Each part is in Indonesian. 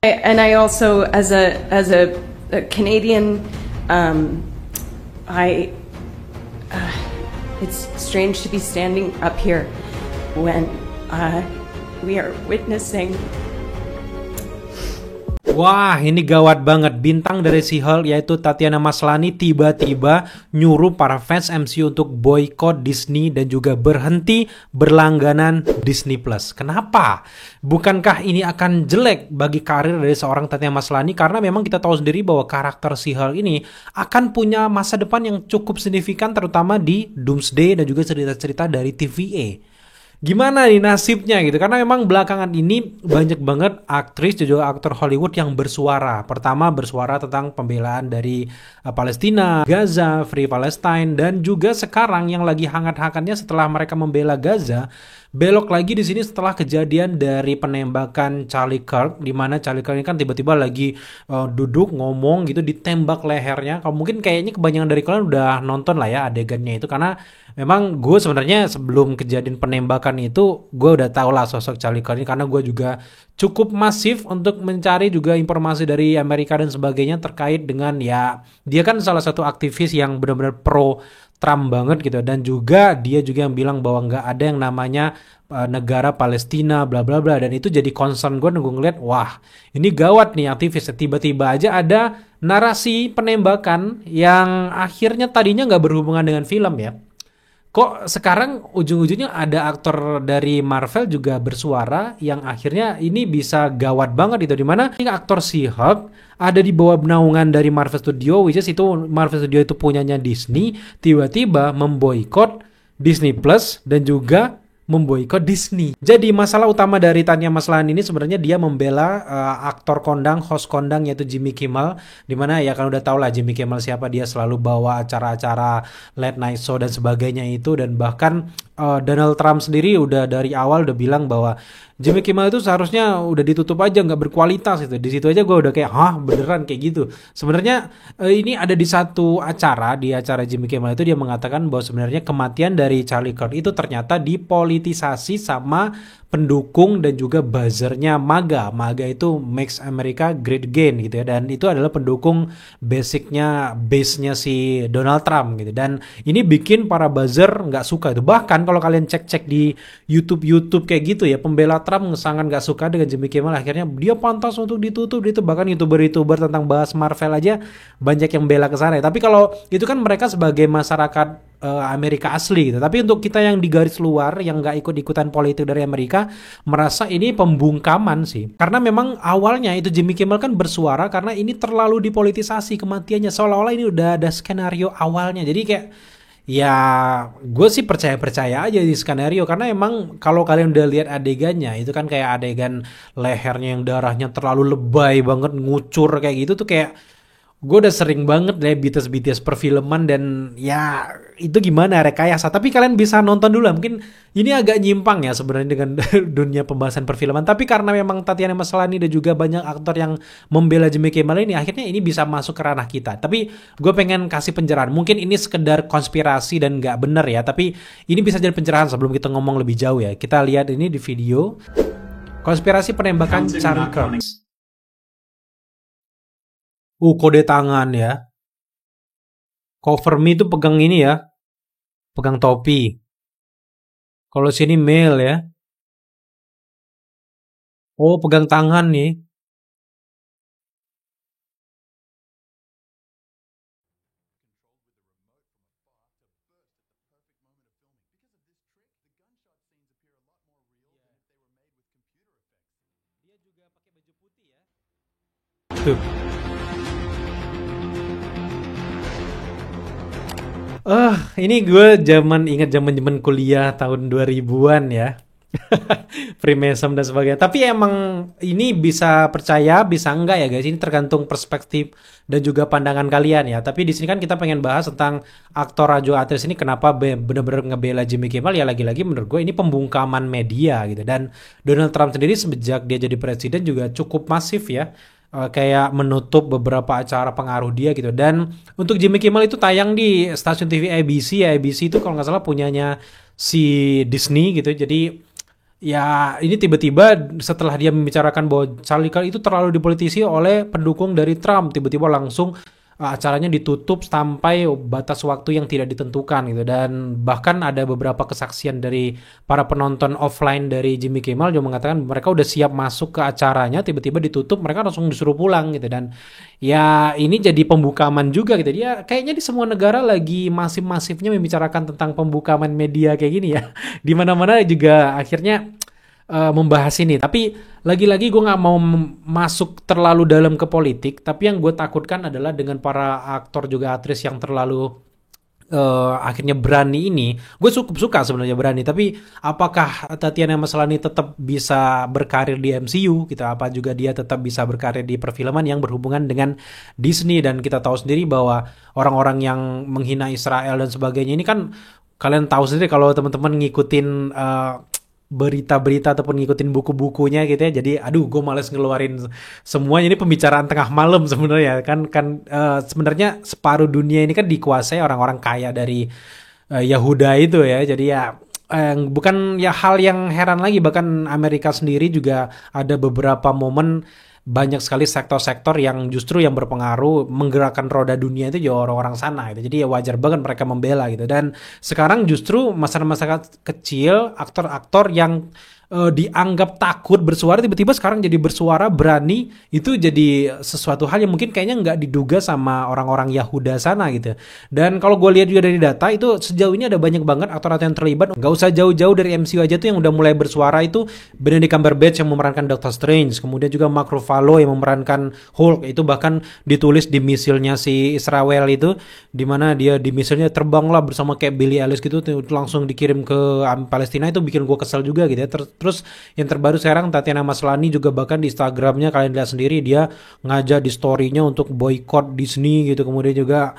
And I also, as a Canadian, I it's strange to be standing up here when we are witnessing. Wah, ini gawat banget. Bintang dari She-Hulk yaitu Tatiana Maslany tiba-tiba nyuruh para fans MCU untuk boykot Disney dan juga berhenti berlangganan Disney Plus. Kenapa? Bukankah ini akan jelek bagi karir dari seorang Tatiana Maslany? Karena memang kita tahu sendiri bahwa karakter She-Hulk ini akan punya masa depan yang cukup signifikan, terutama di Doomsday dan juga cerita-cerita dari TVA. Gimana nih nasibnya gitu, karena memang belakangan ini banyak banget aktris dan juga aktor Hollywood yang bersuara. Pertama bersuara tentang pembelaan dari Palestina, Gaza, Free Palestine, dan juga sekarang yang lagi hangat-hangatnya setelah mereka membela Gaza, belok lagi di sini setelah kejadian dari penembakan Charlie Kirk, di mana Charlie Kirk ini kan tiba-tiba lagi duduk ngomong gitu, ditembak lehernya. Kalau mungkin kayaknya kebanyakan dari kalian udah nonton lah ya adegannya itu, karena memang gue sebenarnya sebelum kejadian penembakan itu gue udah tau lah sosok Charlie Kirk ini, karena gue juga cukup masif untuk mencari juga informasi dari Amerika dan sebagainya terkait dengan ya dia kan salah satu aktivis yang benar-benar pro Trump banget gitu, dan juga dia juga yang bilang bahwa nggak ada yang namanya negara Palestina bla bla bla, dan itu jadi concern gue nunggu ngeliat wah ini gawat nih aktivis. Tiba-tiba aja ada narasi penembakan yang akhirnya tadinya nggak berhubungan dengan film ya. Kok sekarang ujung-ujungnya ada aktor dari Marvel juga bersuara yang akhirnya ini bisa gawat banget itu, dimana ini aktor She-Hulk ada di bawah naungan dari Marvel Studio, which is itu Marvel Studio itu punyanya Disney, tiba-tiba memboikot Disney Plus dan juga memboikot Disney. Jadi masalah utama dari Tanya Maslany ini sebenarnya dia membela aktor kondang, host kondang yaitu Jimmy Kimmel, dimana ya kan udah tau lah Jimmy Kimmel siapa, dia selalu bawa acara-acara late night show dan sebagainya itu, dan bahkan Donald Trump sendiri udah dari awal udah bilang bahwa Jimmy Kimmel itu seharusnya udah ditutup aja, nggak berkualitas itu. Di situ aja gue udah kayak hah beneran kayak gitu. Sebenarnya ini ada di satu acara, di acara Jimmy Kimmel itu dia mengatakan bahwa sebenarnya kematian dari Charlie Kirk itu ternyata dipolitisasi sama pendukung dan juga buzzernya MAGA. MAGA itu Makes America Great Again gitu ya, dan itu adalah pendukung base-nya si Donald Trump gitu, dan ini bikin para buzzer nggak suka itu. Bahkan kalau kalian cek-cek di YouTube kayak gitu ya, pembela Trump sangat nggak suka dengan Jimmy Kimmel, akhirnya dia pantas untuk ditutup itu. Bahkan youtuber tentang bahas Marvel aja banyak yang bela ke sana. Tapi kalau itu kan mereka sebagai masyarakat Amerika asli gitu. Tapi untuk kita yang di garis luar yang nggak ikut-ikutan politik dari Amerika, merasa ini pembungkaman sih. Karena memang awalnya itu Jimmy Kimmel kan bersuara karena ini terlalu dipolitisasi kematiannya, seolah-olah ini udah ada skenario awalnya. Jadi kayak ya gue sih percaya aja di skenario, karena emang kalau kalian udah lihat adegannya itu kan kayak adegan lehernya yang darahnya terlalu lebay banget ngucur kayak gitu tuh, kayak gue udah sering banget deh BTS perfilman, dan ya itu gimana rekayasa. Tapi kalian bisa nonton dulu lah. Mungkin ini agak nyimpang ya sebenarnya dengan dunia pembahasan perfilman, tapi karena memang Tatiana Maslany dan juga banyak aktor yang membela Jimmy Kimmel ini, akhirnya ini bisa masuk ke ranah kita. Tapi gue pengen kasih pencerahan, mungkin ini sekedar konspirasi dan gak bener ya, tapi ini bisa jadi pencerahan sebelum kita ngomong lebih jauh ya. Kita lihat ini di video konspirasi penembakan Charlie Kirk. Kode tangan ya. Cover me itu pegang ini ya. Pegang topi. Kalau sini male ya. Oh, pegang tangan nih. Dia juga pakai baju putih ya. Tuh. Ini gue ingat zaman kuliah tahun 2000-an ya. Freemason dan sebagainya. Tapi emang ini bisa percaya, bisa enggak ya guys. Ini tergantung perspektif dan juga pandangan kalian ya. Tapi di sini kan kita pengen bahas tentang aktor Rajo Aktris ini kenapa bener-bener ngebela Jimmy Kimmel. Ya lagi-lagi menurut gue ini pembungkaman media gitu. Dan Donald Trump sendiri sejak dia jadi presiden juga cukup masif ya. Kayak menutup beberapa acara pengaruh dia gitu. Dan untuk Jimmy Kimmel itu tayang di stasiun TV ABC ya. ABC itu kalau nggak salah punyanya si Disney gitu. Jadi ya ini tiba-tiba setelah dia membicarakan bahwa Charlie Kirk itu terlalu dipolitisi oleh pendukung dari Trump, tiba-tiba langsung acaranya ditutup sampai batas waktu yang tidak ditentukan gitu, dan bahkan ada beberapa kesaksian dari para penonton offline dari Jimmy Kimmel juga mengatakan mereka udah siap masuk ke acaranya, tiba-tiba ditutup, mereka langsung disuruh pulang gitu. Dan ya ini jadi pembukaman juga gitu, dia kayaknya di semua negara lagi masif-masifnya membicarakan tentang pembukaman media kayak gini ya. Di mana-mana juga akhirnya membahas ini. Tapi lagi-lagi gue nggak mau masuk terlalu dalam ke politik, tapi yang gue takutkan adalah dengan para aktor juga aktris yang terlalu akhirnya berani ini. Gue cukup suka sebenarnya berani, tapi apakah Tatiana Maslany tetap bisa berkarir di MCU gitu, apa juga dia tetap bisa berkarir di perfilman yang berhubungan dengan Disney? Dan kita tahu sendiri bahwa orang-orang yang menghina Israel dan sebagainya ini kan, kalian tahu sendiri kalau teman-teman ngikutin berita-berita ataupun ngikutin buku-bukunya gitu ya. Jadi aduh, gue males ngeluarin semuanya, ini pembicaraan tengah malam sebenarnya kan sebenarnya separuh dunia ini kan dikuasai orang-orang kaya dari Yahuda itu ya. Jadi ya bukan ya hal yang heran lagi, bahkan Amerika sendiri juga ada beberapa momen banyak sekali sektor-sektor yang justru yang berpengaruh menggerakkan roda dunia itu ya orang-orang sana gitu. Jadi ya wajar banget mereka membela gitu. Dan sekarang justru masyarakat kecil, aktor-aktor yang dianggap takut bersuara tiba-tiba sekarang jadi bersuara berani, itu jadi sesuatu hal yang mungkin kayaknya nggak diduga sama orang-orang Yahuda sana gitu. Dan kalau gue lihat juga dari data itu sejauh ini ada banyak banget aktor-aktor yang terlibat. Nggak usah jauh-jauh dari MCU aja tuh yang udah mulai bersuara itu Benedict Cumberbatch yang memerankan Doctor Strange, kemudian juga Mark Ruffalo yang memerankan Hulk, itu bahkan ditulis di misilnya si Israel itu, dimana dia di misilnya terbang lah bersama kayak Billy Ellis gitu, langsung dikirim ke Palestina. Itu bikin gue kesel juga gitu ya. Terus yang terbaru sekarang Tatiana Maslany juga bahkan di Instagramnya kalian lihat sendiri dia ngajak di story-nya untuk boykot Disney gitu. Kemudian juga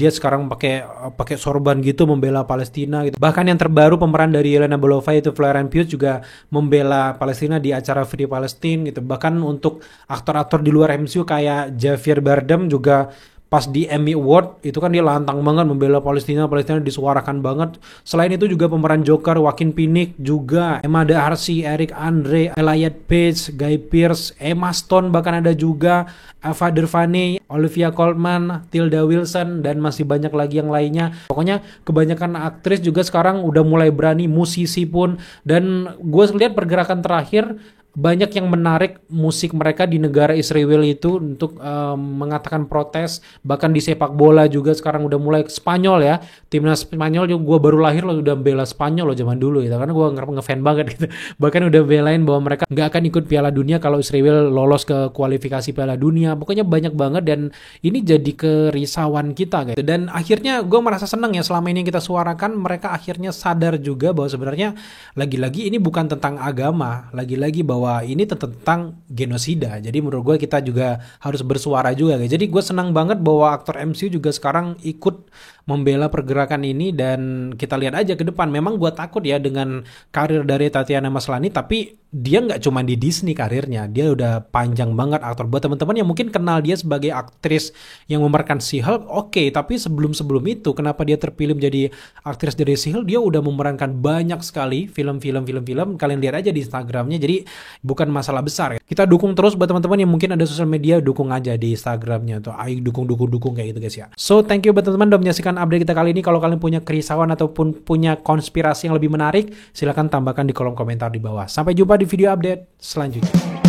dia sekarang pakai sorban gitu membela Palestina gitu. Bahkan yang terbaru pemeran dari Yelena Belova itu Florence Pugh juga membela Palestina di acara Free Palestine gitu. Bahkan untuk aktor-aktor di luar MCU kayak Javier Bardem juga pas di Emmy Award itu kan dia lantang banget membela Palestina disuarakan banget. Selain itu juga pemeran Joker Joaquin Phoenix, juga Emma Darcy, Eric Andre, Elliot Page, Guy Pearce, Emma Stone, bahkan ada juga Ava DuVernay, Olivia Colman, Tilda Wilson, dan masih banyak lagi yang lainnya. Pokoknya kebanyakan aktris juga sekarang udah mulai berani, musisi pun. Dan gue lihat pergerakan terakhir banyak yang menarik musik mereka di negara Israel itu untuk mengatakan protes. Bahkan di sepak bola juga sekarang udah mulai. Spanyol ya, timnas Spanyol juga, gue baru lahir loh udah bela Spanyol loh zaman dulu gitu, karena gue ngefan banget gitu. Bahkan udah belain bahwa mereka nggak akan ikut Piala Dunia kalau Israel lolos ke kualifikasi Piala Dunia. Pokoknya banyak banget, dan ini jadi kerisauan kita gitu. Dan akhirnya gue merasa senang ya, selama ini yang kita suarakan mereka akhirnya sadar juga bahwa sebenarnya lagi-lagi ini bukan tentang agama, lagi-lagi bahwa ini tentang genosida. Jadi menurut gue kita juga harus bersuara juga. Jadi gue senang banget bahwa aktor MCU juga sekarang ikut membela pergerakan ini, dan kita lihat aja ke depan. Memang gue takut ya dengan karir dari Tatiana Maslany, tapi dia nggak cuma di Disney karirnya, dia udah panjang banget aktor. Buat teman-teman yang mungkin kenal dia sebagai aktris yang memerankan She-Hulk, oke, tapi sebelum itu kenapa dia terpilih menjadi aktris dari She-Hulk? Dia udah memerankan banyak sekali film-film. Kalian lihat aja di Instagramnya. Jadi bukan masalah besar. Kita dukung terus buat teman-teman yang mungkin ada sosial media, dukung aja di Instagramnya tuh. Ayo dukung kayak gitu guys ya. So thank you buat teman-teman udah menyaksikan update kita kali ini. Kalau kalian punya kerisauan ataupun punya konspirasi yang lebih menarik, silahkan tambahkan di kolom komentar di bawah. Sampai jumpa di video update selanjutnya.